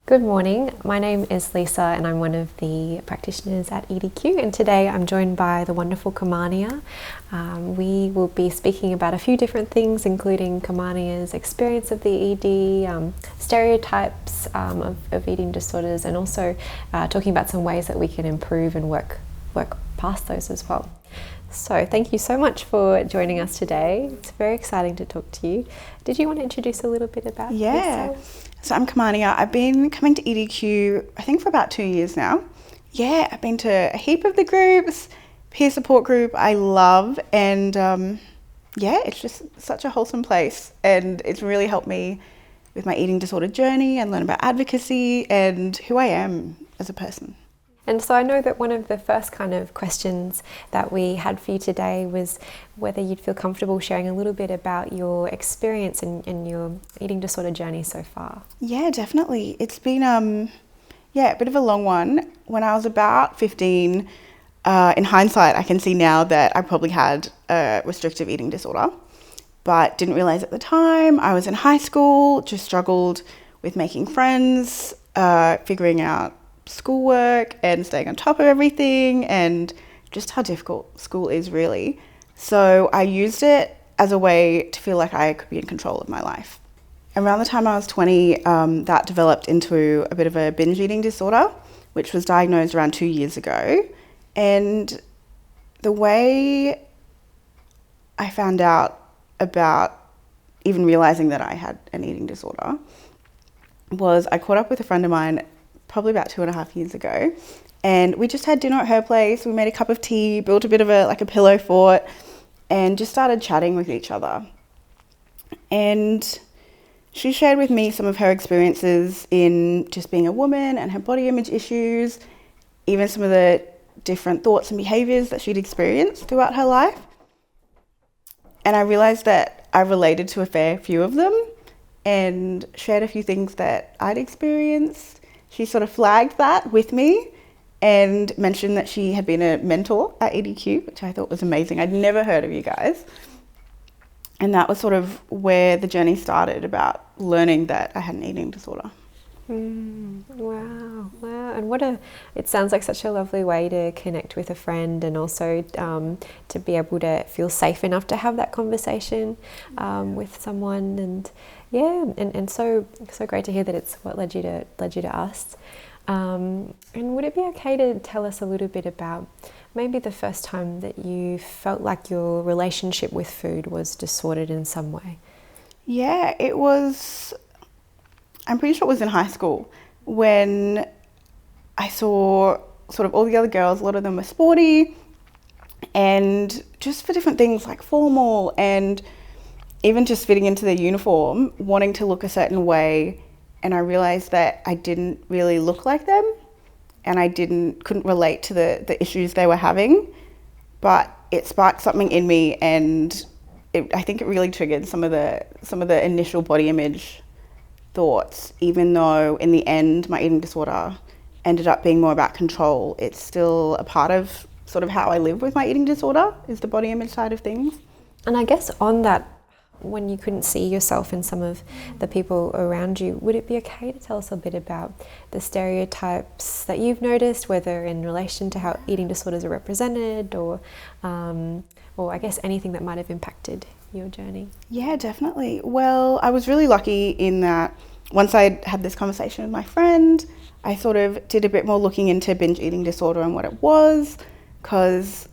Good morning, my name is Lisa and I'm one of the practitioners at EDQ, and today I'm joined by the wonderful Kamania. We will be speaking about a few different things, including Kamania's experience of the ED, stereotypes of eating disorders, and also talking about some ways that we can improve and work past those as well. So thank you so much for joining us today. It's very exciting to talk to you. Did you want to introduce a little bit about yourself? So I'm Kamania. I've been coming to EDQ, I think, for about 2 years now. Yeah, I've been to a heap of the groups, peer support group I love, and it's just such a wholesome place, and it's really helped me with my eating disorder journey and learn about advocacy and who I am as a person. And so I know that one of the first kind of questions that we had for you today was whether you'd feel comfortable sharing a little bit about your experience and your eating disorder journey so far. Yeah, definitely. It's been a bit of a long one. When I was about 15, in hindsight, I can see now that I probably had a restrictive eating disorder, but didn't realize at the time. I was in high school, just struggled with making friends, figuring out schoolwork and staying on top of everything, and just how difficult school is really. So I used it as a way to feel like I could be in control of my life. Around the time I was 20, that developed into a bit of a binge eating disorder, which was diagnosed around 2 years ago. And the way I found out about even realizing that I had an eating disorder was I caught up with a friend of mine probably about 2.5 years ago, and we just had dinner at her place. We made a cup of tea, built a bit of a pillow fort, and just started chatting with each other. And she shared with me some of her experiences in just being a woman and her body image issues, even some of the different thoughts and behaviors that she'd experienced throughout her life. And I realized that I related to a fair few of them and shared a few things that I'd experienced. She sort of flagged that with me and mentioned that she had been a mentor at EDQ, which I thought was amazing. I'd never heard of you guys. And that was sort of where the journey started, about learning that I had an eating disorder. Wow. And it sounds like such a lovely way to connect with a friend, and also to be able to feel safe enough to have that conversation with someone. And so great to hear that it's what led you to us. And would it be okay to tell us a little bit about maybe the first time that you felt like your relationship with food was disordered in some way? Yeah, it was, I'm pretty sure it was in high school, when I saw sort of all the other girls. A lot of them were sporty, and just for different things like formal, and even just fitting into their uniform, wanting to look a certain way. And I realized that I didn't really look like them, and I couldn't relate to the issues they were having, but it sparked something in me, and I think it really triggered some of the initial body image thoughts. Even though in the end my eating disorder ended up being more about control, it's still a part of sort of how I live with my eating disorder, is the body image side of things. And I guess on that, when you couldn't see yourself in some of the people around you, would it be okay to tell us a bit about the stereotypes that you've noticed, whether in relation to how eating disorders are represented, or I guess anything that might have impacted your journey? Yeah, definitely. Well, I was really lucky in that once I had this conversation with my friend, I sort of did a bit more looking into binge eating disorder and what it was, because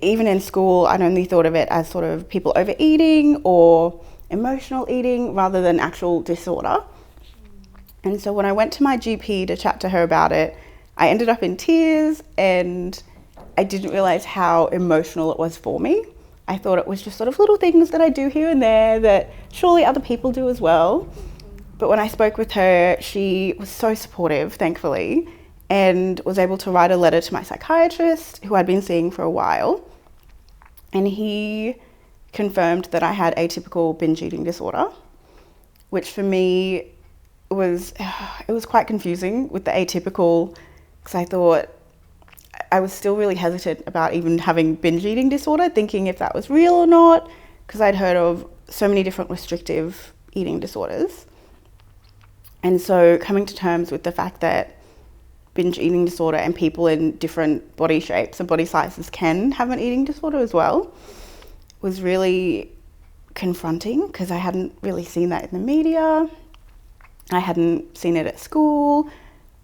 even in school, I'd only thought of it as sort of people overeating or emotional eating rather than actual disorder. And so when I went to my GP to chat to her about it, I ended up in tears, and I didn't realize how emotional it was for me. I thought it was just sort of little things that I do here and there that surely other people do as well. But when I spoke with her, she was so supportive, thankfully, and was able to write a letter to my psychiatrist, who I'd been seeing for a while. And he confirmed that I had atypical binge eating disorder, which for me was quite confusing with the atypical, because I thought I was still really hesitant about even having binge eating disorder, thinking if that was real or not, because I'd heard of so many different restrictive eating disorders. And so coming to terms with the fact that binge eating disorder and people in different body shapes and body sizes can have an eating disorder as well was really confronting, because I hadn't really seen that in the media. I hadn't seen it at school.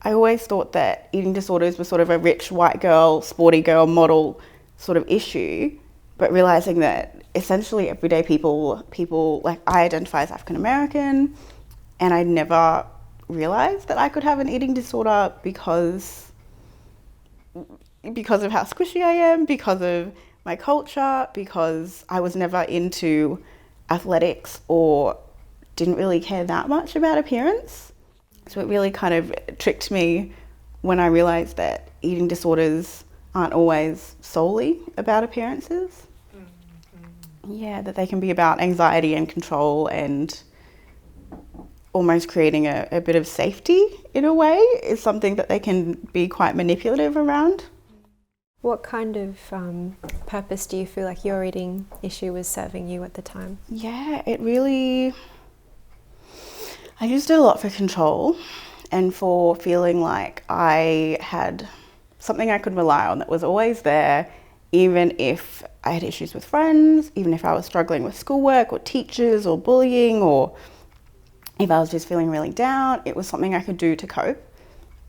I always thought that eating disorders were sort of a rich white girl, sporty girl model sort of issue, but realizing that essentially everyday people like, I identify as African American, and I never realized that I could have an eating disorder because of how squishy I am, because of my culture, because I was never into athletics or didn't really care that much about appearance. So it really kind of tricked me when I realized that eating disorders aren't always solely about appearances. Yeah, that they can be about anxiety and control and almost creating a bit of safety in a way is something that they can be quite manipulative around. What kind of purpose do you feel like your eating issue was serving you at the time? Yeah, I used it a lot for control and for feeling like I had something I could rely on that was always there, even if I had issues with friends, even if I was struggling with schoolwork or teachers or bullying, or if I was just feeling really down, it was something I could do to cope.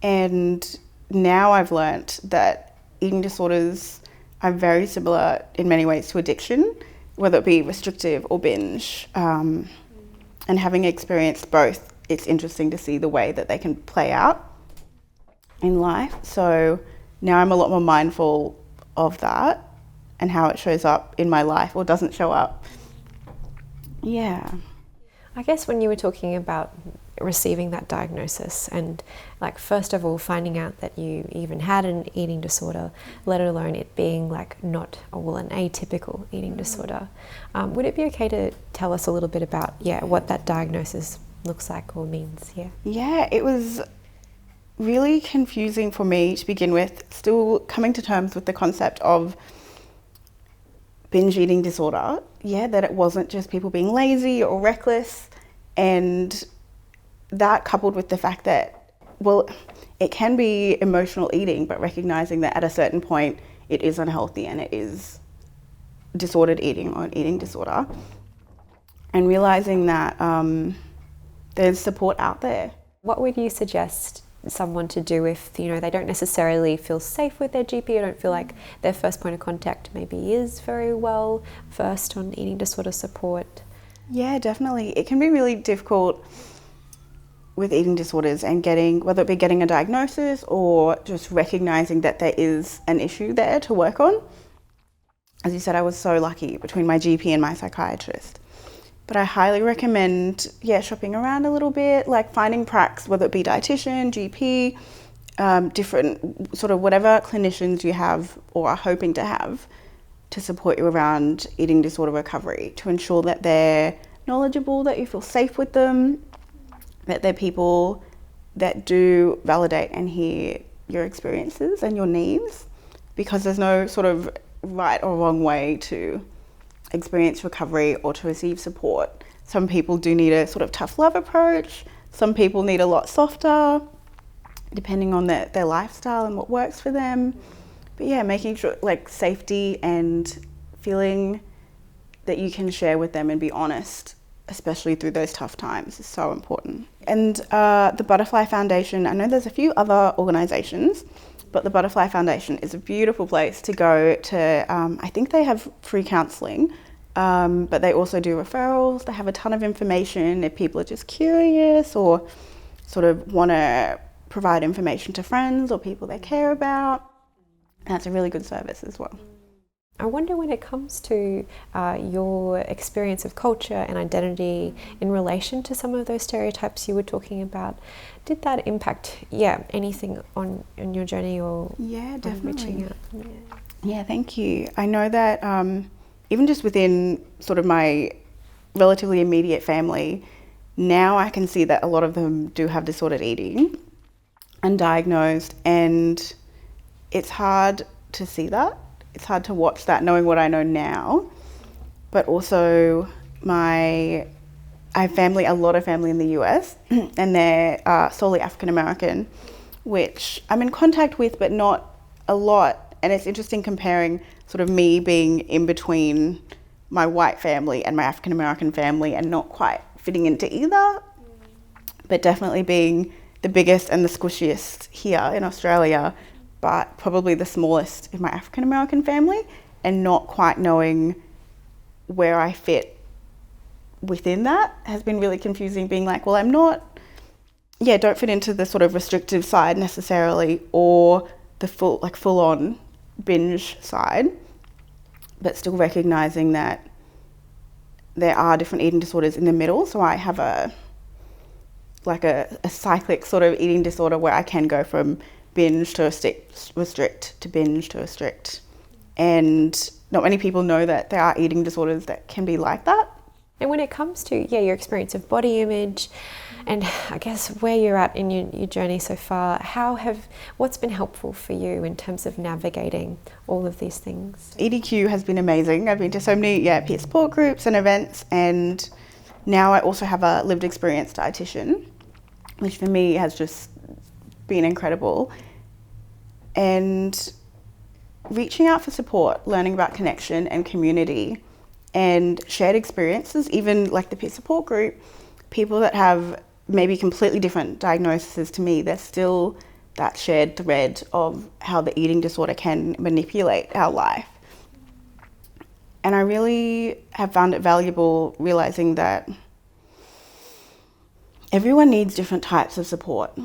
And now I've learnt that eating disorders are very similar in many ways to addiction, whether it be restrictive or binge. And having experienced both, it's interesting to see the way that they can play out in life. So now I'm a lot more mindful of that and how it shows up in my life or doesn't show up. Yeah. I guess when you were talking about receiving that diagnosis and, like, first of all finding out that you even had an eating disorder, let alone it being like an atypical eating disorder, would it be okay to tell us a little bit about what that diagnosis looks like or means? Yeah, it was really confusing for me to begin with, still coming to terms with the concept of binge eating disorder, that it wasn't just people being lazy or reckless, and that coupled with the fact that, it can be emotional eating, but recognizing that at a certain point it is unhealthy and it is disordered eating or an eating disorder, and realizing that there's support out there. What would you suggest someone to do if they don't necessarily feel safe with their GP or don't feel like their first point of contact maybe is very well versed on eating disorder support? Yeah, definitely. It can be really difficult with eating disorders and whether it be getting a diagnosis or just recognizing that there is an issue there to work on. As you said, I was so lucky between my GP and my psychiatrist. But I highly recommend, shopping around a little bit, like finding pracs, whether it be dietitian, GP, different sort of whatever clinicians you have or are hoping to have to support you around eating disorder recovery, to ensure that they're knowledgeable, that you feel safe with them, that they're people that do validate and hear your experiences and your needs, because there's no sort of right or wrong way to experience recovery or to receive support. Some people do need a sort of tough love approach. Some people need a lot softer, depending on their lifestyle and what works for them. But making sure, like, safety and feeling that you can share with them and be honest, especially through those tough times, is so important. And the Butterfly Foundation, I know there's a few other organisations, but the Butterfly Foundation is a beautiful place to go to. I think they have free counselling, but they also do referrals. They have a ton of information if people are just curious or sort of want to provide information to friends or people they care about. And that's a really good service as well. I wonder, when it comes to your experience of culture and identity in relation to some of those stereotypes you were talking about, did that impact anything on your journey or definitely reaching out? Yeah, thank you. I know that even just within sort of my relatively immediate family, now I can see that a lot of them do have disordered eating, undiagnosed, and it's hard to see that. It's hard to watch that, knowing what I know now. But also my I have a lot of family in the US, and they're solely African American, which I'm in contact with, but not a lot. And it's interesting comparing sort of me being in between my white family and my African American family and not quite fitting into either, but definitely being the biggest and the squishiest here in Australia, but probably the smallest in my African American family, and not quite knowing where I fit within that has been really confusing, being like, well, I'm not, don't fit into the sort of restrictive side necessarily, or the full on binge side, but still recognizing that there are different eating disorders in the middle. So I have a cyclic sort of eating disorder where I can go from binge to restrict to binge to restrict. And not many people know that there are eating disorders that can be like that. And when it comes to your experience of body image, and I guess where you're at in your journey so far, what's been helpful for you in terms of navigating all of these things? EDQ has been amazing. I've been to so many peer support groups and events, and now I also have a lived experience dietitian, which for me has just been incredible. And reaching out for support, learning about connection and community and shared experiences, even like the peer support group, people that have maybe completely different diagnoses to me, there's still that shared thread of how the eating disorder can manipulate our life. And I really have found it valuable realizing that everyone needs different types of support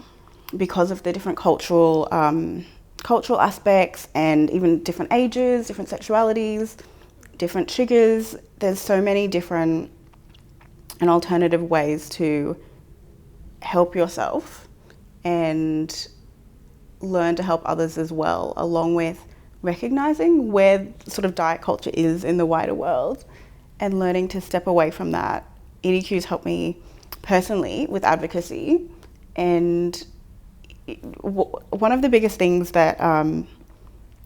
because of the different cultural aspects, and even different ages, different sexualities, different triggers. There's so many different and alternative ways to help yourself and learn to help others as well, along with recognizing where sort of diet culture is in the wider world and learning to step away from that. EDQ's helped me personally with advocacy, and one of the biggest things that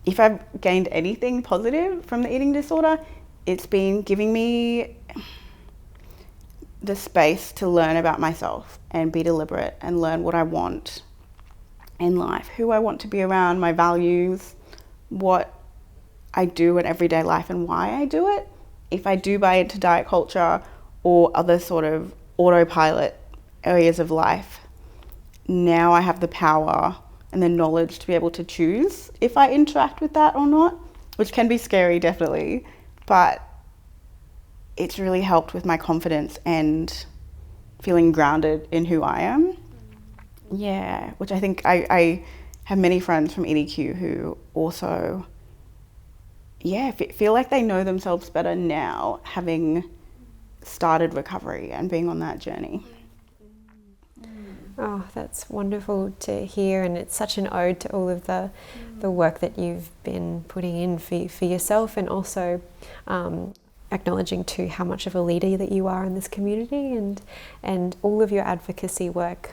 if I've gained anything positive from the eating disorder, it's been giving me the space to learn about myself and be deliberate and learn what I want in life, who I want to be around, my values, what I do in everyday life and why I do it. If I do buy into diet culture or other sort of autopilot areas of life, now I have the power and the knowledge to be able to choose if I interact with that or not, which can be scary, definitely, but it's really helped with my confidence and feeling grounded in who I am. Yeah, which I think I have many friends from EDQ who also, feel like they know themselves better now, having started recovery and being on that journey. Oh, that's wonderful to hear, and it's such an ode to all of the work that you've been putting in for yourself, and also acknowledging too how much of a leader that you are in this community, and all of your advocacy work.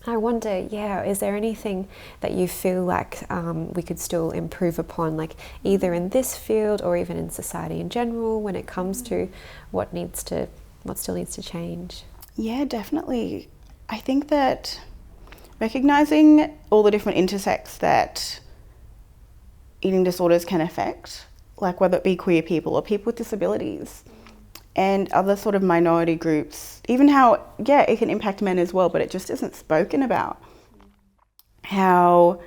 I wonder, is there anything that you feel like we could still improve upon, like either in this field or even in society in general, when it comes to what still needs to change? Yeah, definitely. I think that recognizing all the different intersects that eating disorders can affect, like whether it be queer people or people with disabilities and other sort of minority groups, even how, it can impact men as well, but it just isn't spoken about. How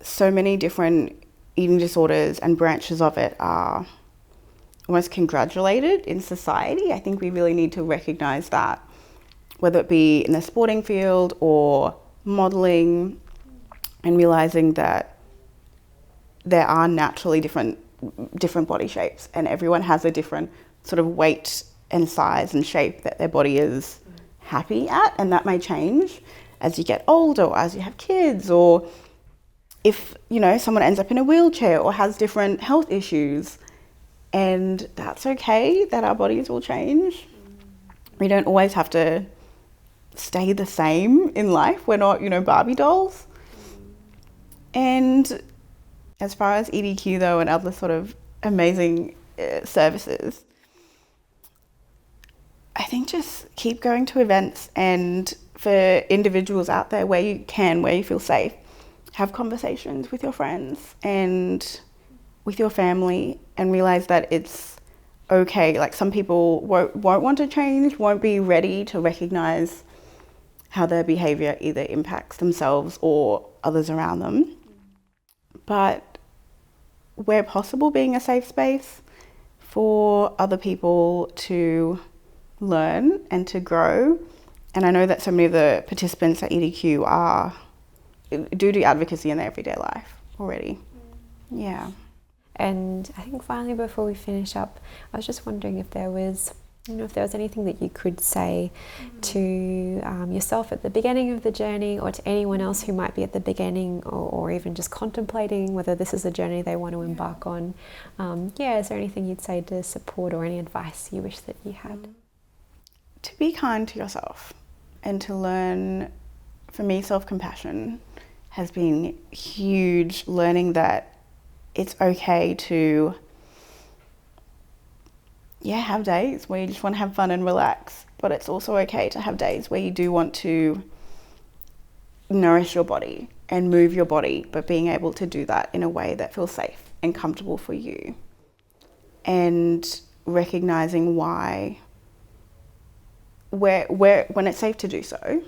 so many different eating disorders and branches of it are almost congratulated in society. I think we really need to recognize that, whether it be in the sporting field or modelling, and realising that there are naturally different body shapes, and everyone has a different sort of weight and size and shape that their body is happy at, and that may change as you get older or as you have kids, or if someone ends up in a wheelchair or has different health issues, and that's okay, that our bodies will change. We don't always have to stay the same in life. We're not, Barbie dolls. And as far as EDQ though, and other sort of amazing services, I think just keep going to events, and for individuals out there where you feel safe, have conversations with your friends and with your family, and realize that it's okay. Like, some people won't want to change, won't be ready to recognize how their behavior either impacts themselves or others around them. But where possible, being a safe space for other people to learn and to grow. And I know that so many of the participants at EDQ do advocacy in their everyday life already. Yeah. And I think finally, before we finish up, I was just wondering if there was anything that you could say to yourself at the beginning of the journey, or to anyone else who might be at the beginning, or even just contemplating whether this is a journey they want to embark on. Is there anything you'd say to support, or any advice you wish that you had? To be kind to yourself, and to learn. For me, self-compassion has been huge, learning that it's okay to have days where you just want to have fun and relax, but it's also okay to have days where you do want to nourish your body and move your body, but being able to do that in a way that feels safe and comfortable for you. And recognizing when it's safe to do so,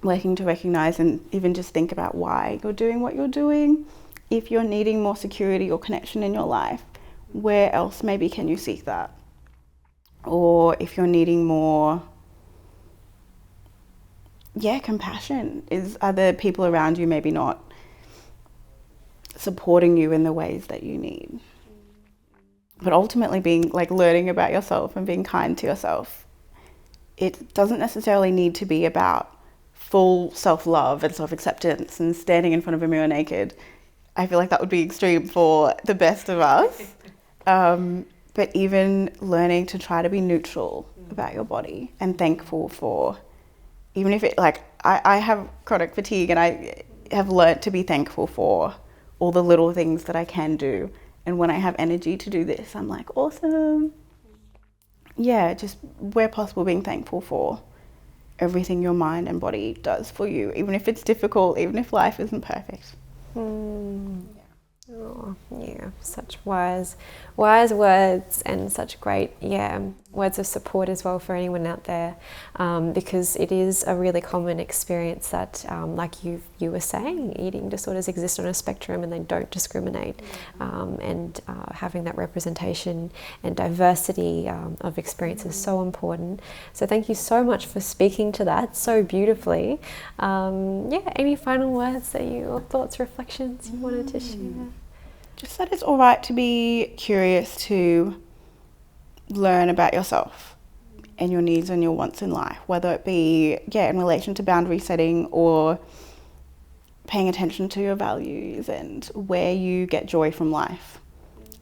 working to recognize and even just think about why you're doing what you're doing. If you're needing more security or connection in your life, where else maybe can you seek that? Or if you're needing more compassion, are the people around you maybe not supporting you in the ways that you need? But ultimately, being learning about yourself and being kind to yourself, it doesn't necessarily need to be about full self-love and self-acceptance and standing in front of a mirror naked. I feel like that would be extreme for the best of us. But even learning to try to be neutral about your body and thankful for, even if it, I have chronic fatigue, and I have learnt to be thankful for all the little things that I can do. And when I have energy to do this, I'm like, awesome. Yeah, just where possible, being thankful for everything your mind and body does for you, even if it's difficult, even if life isn't perfect. Oh, yeah, such wise words, and such great, words of support as well for anyone out there, because it is a really common experience that, like you were saying, eating disorders exist on a spectrum and they don't discriminate, and having that representation and diversity of experience is so important. So thank you so much for speaking to that so beautifully. Any final words or thoughts, reflections you wanted to share? Just that it's all right to be curious, to learn about yourself and your needs and your wants in life, whether it be in relation to boundary setting, or paying attention to your values and where you get joy from life.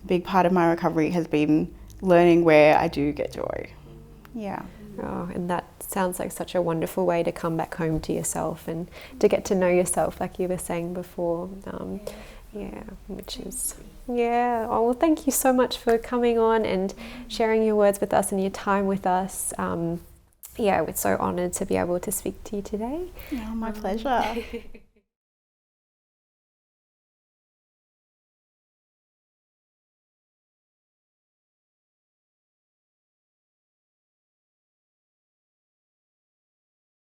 A big part of my recovery has been learning where I do get joy. Yeah. Oh, and that sounds like such a wonderful way to come back home to yourself and to get to know yourself, like you were saying before. Which is, oh, well, thank you so much for coming on and sharing your words with us and your time with us. We're so honoured to be able to speak to you today. Yeah, my pleasure.